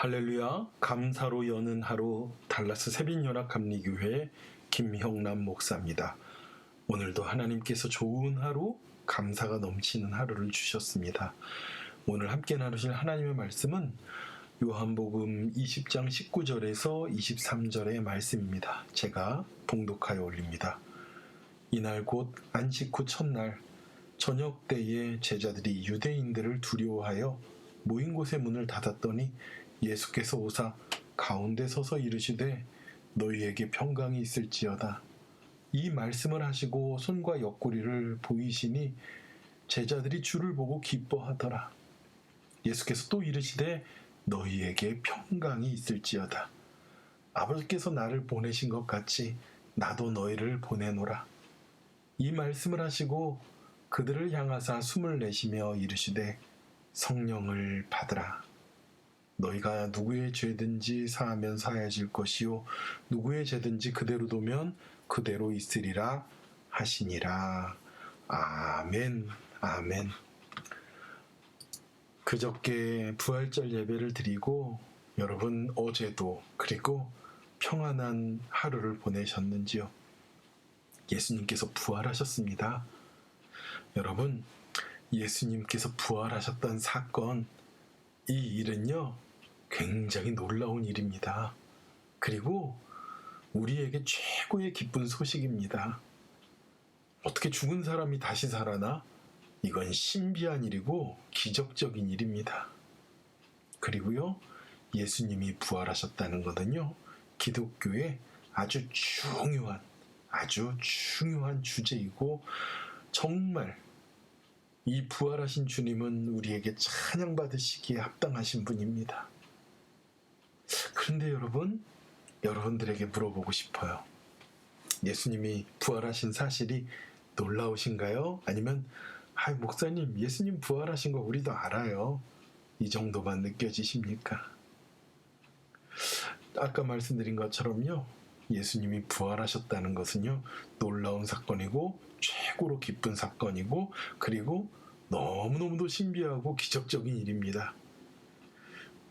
할렐루야. 감사로 여는 하루 달라스 세빈연합감리교회 김형남 목사입니다. 오늘도 하나님께서 좋은 하루, 감사가 넘치는 하루를 주셨습니다. 오늘 함께 나누실 하나님의 말씀은 요한복음 20장 19절에서 23절의 말씀입니다. 제가 봉독하여 올립니다. 이날 곧 안식 후 첫날 저녁 때에 제자들이 유대인들을 두려워하여 모인 곳의 문을 닫았더니 예수께서 오사 가운데 서서 이르시되 너희에게 평강이 있을지어다. 이 말씀을 하시고 손과 옆구리를 보이시니 제자들이 주를 보고 기뻐하더라. 예수께서 또 이르시되 너희에게 평강이 있을지어다. 아버지께서 나를 보내신 것 같이 나도 너희를 보내노라. 이 말씀을 하시고 그들을 향하사 숨을 내쉬며 이르시되 성령을 받으라. 너희가 누구의 죄든지 사하면 사해질 것이요 누구의 죄든지 그대로 두면 그대로 있으리라 하시니라. 아멘. 아멘. 그저께 부활절 예배를 드리고 여러분 어제도 그리고 평안한 하루를 보내셨는지요? 예수님께서 부활하셨습니다. 여러분, 예수님께서 부활하셨던 사건, 이 일은요 굉장히 놀라운 일입니다. 그리고 우리에게 최고의 기쁜 소식입니다. 어떻게 죽은 사람이 다시 살아나? 이건 신비한 일이고 기적적인 일입니다. 그리고요, 예수님이 부활하셨다는 것은요, 기독교의 아주 중요한 주제이고, 정말 이 부활하신 주님은 우리에게 찬양받으시기에 합당하신 분입니다. 그런데 여러분들에게 물어보고 싶어요. 예수님이 부활하신 사실이 놀라우신가요? 아니면 목사님, 예수님 부활하신 거 우리도 알아요. 이 정도만 느껴지십니까? 아까 말씀드린 것처럼요, 예수님이 부활하셨다는 것은요 놀라운 사건이고 최고로 기쁜 사건이고 그리고 너무너무도 신비하고 기적적인 일입니다.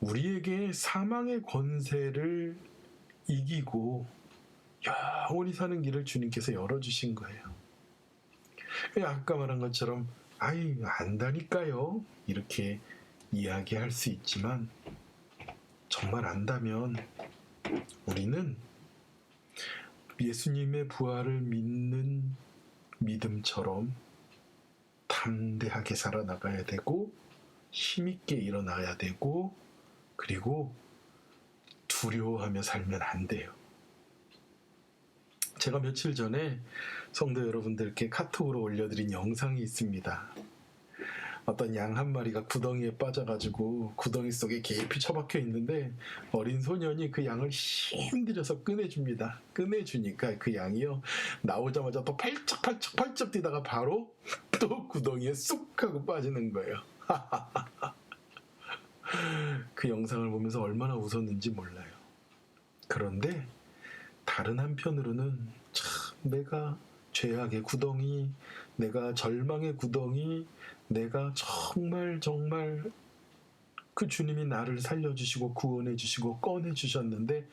우리에게 사망의 권세를 이기고 영원히 사는 길을 주님께서 열어주신 거예요. 아까 말한 것처럼 안다니까요 이렇게 이야기할 수 있지만, 정말 안다면 우리는 예수님의 부활을 믿는 믿음처럼 담대하게 살아나가야 되고 힘있게 일어나야 되고, 그리고 두려워하며 살면 안 돼요. 제가 며칠 전에 성도 여러분들께 카톡으로 올려드린 영상이 있습니다. 어떤 양 한 마리가 구덩이에 빠져가지고 구덩이 속에 깊이 처박혀 있는데 어린 소년이 그 양을 힘들여서 꺼내줍니다. 꺼내주니까 그 양이요 나오자마자 또 팔쩍 뛰다가 바로 또 구덩이에 쑥 하고 빠지는 거예요. 그 영상을 보면서 얼마나 웃었는지 몰라요. 그런데 다른 한편으로는 참 내가 죄악의 구덩이, 내가 절망의 구덩이, 내가 정말 그 주님이 나를 살려주시고 구원해주시고 꺼내주셨는데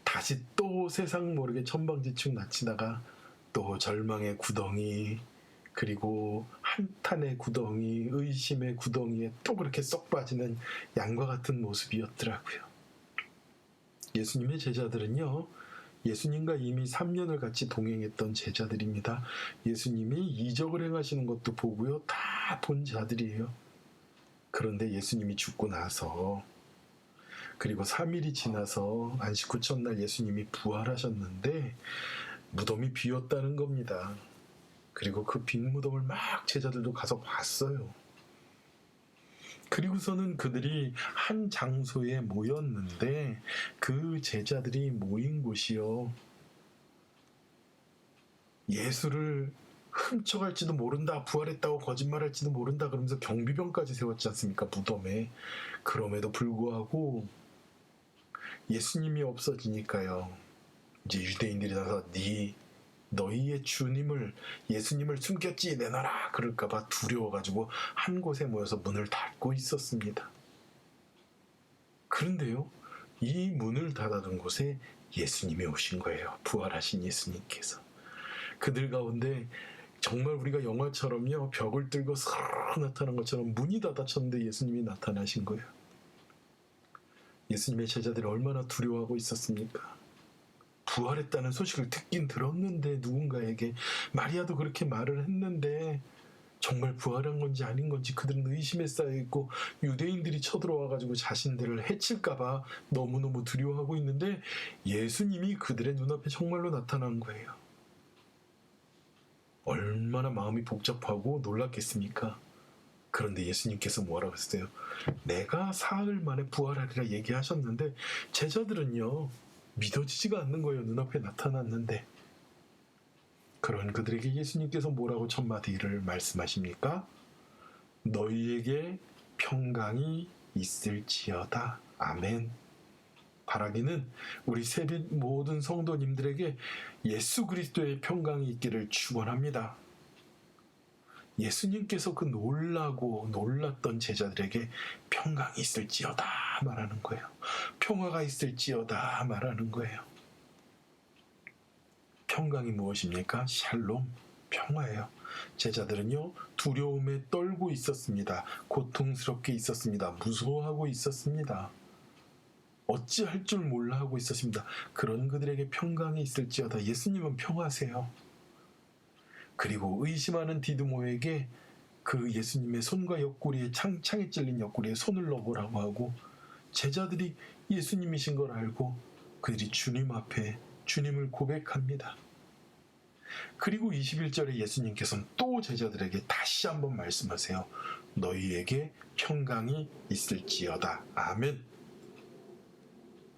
다시 또 세상 모르게 천방지축 나치다가 또 절망의 구덩이, 그리고 한탄의 구덩이, 의심의 구덩이에 또 그렇게 쏙 빠지는 양과 같은 모습이었더라고요. 예수님의 제자들은요, 예수님과 이미 3년을 같이 동행했던 제자들입니다. 예수님이 이적을 행하시는 것도 보고요, 다 본 자들이에요. 그런데 예수님이 죽고 나서, 그리고 3일이 지나서 안식 후 첫날 예수님이 부활하셨는데 무덤이 비었다는 겁니다. 그리고 그 빈 무덤을 막 제자들도 가서 봤어요. 그리고서는 그들이 한 장소에 모였는데 그 제자들이 모인 곳이요, 예수를 훔쳐갈지도 모른다, 부활했다고 거짓말할지도 모른다 그러면서 경비병까지 세웠지 않습니까, 무덤에. 그럼에도 불구하고 예수님이 없어지니까요, 이제 유대인들이 나서 너희의 주님을, 예수님을 숨겼지 내놔라 그럴까봐 두려워가지고 한 곳에 모여서 문을 닫고 있었습니다. 그런데요, 이 문을 닫아둔 곳에 예수님이 오신 거예요. 부활하신 예수님께서. 그들 가운데 정말 우리가 영화처럼요, 벽을 뚫고 싹 나타난 것처럼 문이 닫아졌는데 예수님이 나타나신 거예요. 예수님의 제자들이 얼마나 두려워하고 있었습니까? 부활했다는 소식을 듣긴 들었는데, 누군가에게 마리아도 그렇게 말을 했는데 정말 부활한 건지 아닌 건지 그들은 의심에 쌓여있고, 유대인들이 쳐들어와가지고 자신들을 해칠까봐 너무너무 두려워하고 있는데, 예수님이 그들의 눈앞에 정말로 나타난 거예요. 얼마나 마음이 복잡하고 놀랐겠습니까? 그런데 예수님께서 뭐라고 했어요? 내가 사흘 만에 부활하리라 얘기하셨는데 제자들은요, 믿어지지가 않는 거예요. 눈앞에 나타났는데. 그런 그들에게 예수님께서 뭐라고 첫 마디를 말씀하십니까? 너희에게 평강이 있을지어다. 아멘. 바라기는 우리 세빛 모든 성도님들에게 예수 그리스도의 평강이 있기를 축원합니다. 예수님께서 그 놀라고 놀랐던 제자들에게 평강이 있을지어다 말하는 거예요. 평화가 있을지어다 말하는 거예요. 평강이 무엇입니까? 샬롬, 평화예요. 제자들은요, 두려움에 떨고 있었습니다. 고통스럽게 있었습니다. 무서워하고 있었습니다. 어찌할 줄 몰라 하고 있었습니다. 그런 그들에게 평강이 있을지어다. 예수님은 평화세요. 그리고 의심하는 디드모에게 그 예수님의 손과 옆구리에, 창에 찔린 옆구리에 손을 넣어보라고 하고, 제자들이 예수님이신 걸 알고 그들이 주님 앞에 주님을 고백합니다. 그리고 21절에 예수님께서는 또 제자들에게 다시 한번 말씀하세요. 너희에게 평강이 있을지어다. 아멘.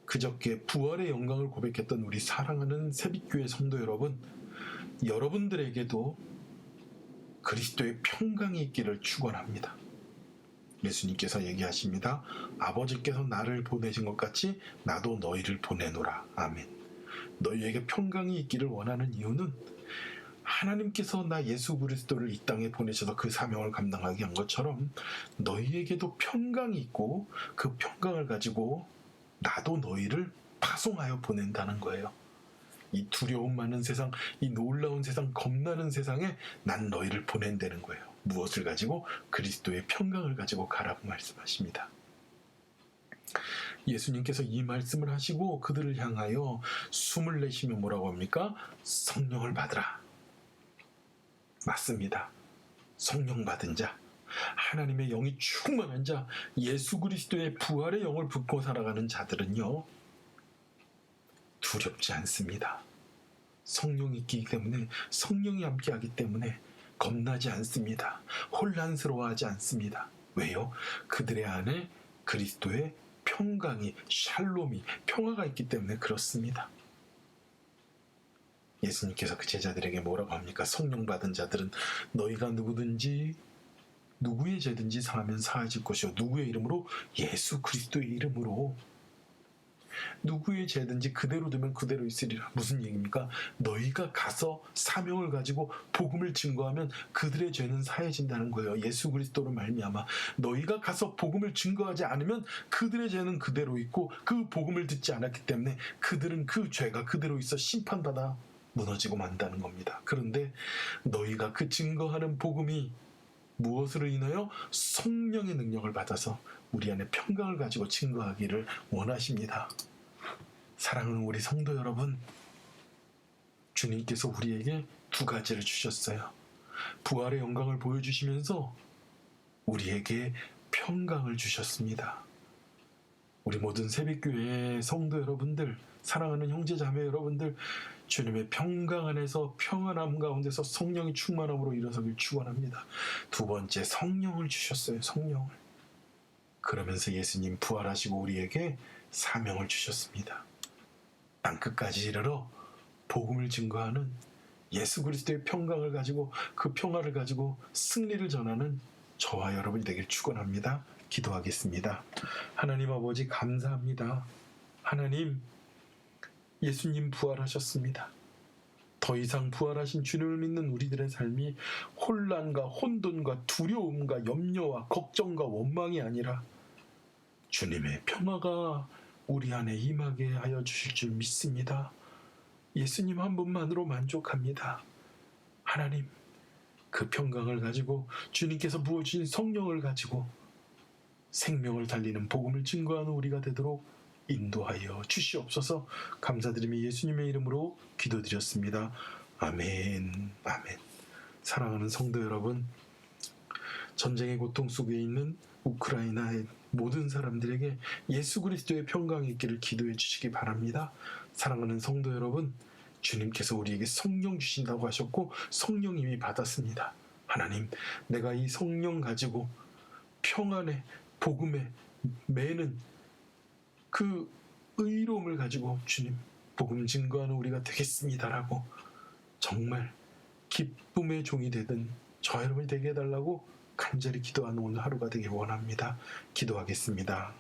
그저께 부활의 영광을 고백했던 우리 사랑하는 새빛교회 성도 여러분, 여러분들에게도 그리스도의 평강이 있기를 축원합니다. 예수님께서 얘기하십니다. 아버지께서 나를 보내신 것 같이 나도 너희를 보내노라. 아멘. 너희에게 평강이 있기를 원하는 이유는 하나님께서 나 예수 그리스도를 이 땅에 보내셔서 그 사명을 감당하게 한 것처럼 너희에게도 평강이 있고, 그 평강을 가지고 나도 너희를 파송하여 보낸다는 거예요. 이 두려움 많은 세상, 이 놀라운 세상, 겁나는 세상에 난 너희를 보낸다는 거예요. 무엇을 가지고? 그리스도의 평강을 가지고 가라고 말씀하십니다. 예수님께서 이 말씀을 하시고 그들을 향하여 숨을 내쉬며 뭐라고 합니까? 성령을 받으라. 맞습니다. 성령 받은 자, 하나님의 영이 충만한 자, 예수 그리스도의 부활의 영을 붙고 살아가는 자들은요, 두렵지 않습니다. 성령이 있기 때문에, 성령이 함께하기 때문에 겁나지 않습니다. 혼란스러워하지 않습니다. 왜요? 그들의 안에 그리스도의 평강이, 샬롬이, 평화가 있기 때문에 그렇습니다. 예수님께서 그 제자들에게 뭐라고 합니까? 성령 받은 자들은 너희가 누구든지 누구의 죄든지 사하면 사해질 것이요, 누구의 이름으로? 예수 그리스도의 이름으로. 누구의 죄든지 그대로 두면 그대로 있으리라. 무슨 얘기입니까? 너희가 가서 사명을 가지고 복음을 증거하면 그들의 죄는 사해진다는 거예요. 예수 그리스도로 말미암아. 너희가 가서 복음을 증거하지 않으면 그들의 죄는 그대로 있고, 그 복음을 듣지 않았기 때문에 그들은 그 죄가 그대로 있어 심판받아 무너지고 만다는 겁니다. 그런데 너희가 그 증거하는 복음이 무엇으로 인하여? 성령의 능력을 받아서 우리 안에 평강을 가지고 증거하기를 원하십니다. 사랑하는 우리 성도 여러분, 주님께서 우리에게 두 가지를 주셨어요. 부활의 영광을 보여주시면서 우리에게 평강을 주셨습니다. 우리 모든 새빛교회의 성도 여러분들, 사랑하는 형제자매 여러분들, 주님의 평강 안에서, 평안함 가운데서 성령이 충만함으로 일어서길 축원합니다. 두 번째, 성령을 주셨어요. 성령을. 그러면서 예수님 부활하시고 우리에게 사명을 주셨습니다. 땅끝까지 이르러 복음을 증거하는, 예수 그리스도의 평강을 가지고, 그 평화를 가지고 승리를 전하는 저와 여러분이 되길 축원합니다. 기도하겠습니다. 하나님 아버지, 감사합니다. 하나님, 예수님 부활하셨습니다. 더 이상 부활하신 주님을 믿는 우리들의 삶이 혼란과 혼돈과 두려움과 염려와 걱정과 원망이 아니라 주님의 평화가 우리 안에 임하게 하여 주실 줄 믿습니다. 예수님 한 분만으로 만족합니다. 하나님, 그 평강을 가지고 주님께서 부어주신 성령을 가지고 생명을 달리는 복음을 증거하는 우리가 되도록 인도하여 주시옵소서. 감사드리며 예수님의 이름으로 기도드렸습니다. 아멘. 아멘. 사랑하는 성도 여러분, 전쟁의 고통 속에 있는 우크라이나의 모든 사람들에게 예수 그리스도의 평강이 있기를 기도해 주시기 바랍니다. 사랑하는 성도 여러분, 주님께서 우리에게 성령 주신다고 하셨고 성령 이미 받았습니다. 하나님, 내가 이 성령 가지고 평안에 복음에 매는 그 의로움을 가지고 주님 복음 증거하는 우리가 되겠습니다라고 정말 기쁨의 종이 되든 저 여러분이 되게 해달라고 간절히 기도하는 오늘 하루가 되길 원합니다. 기도하겠습니다.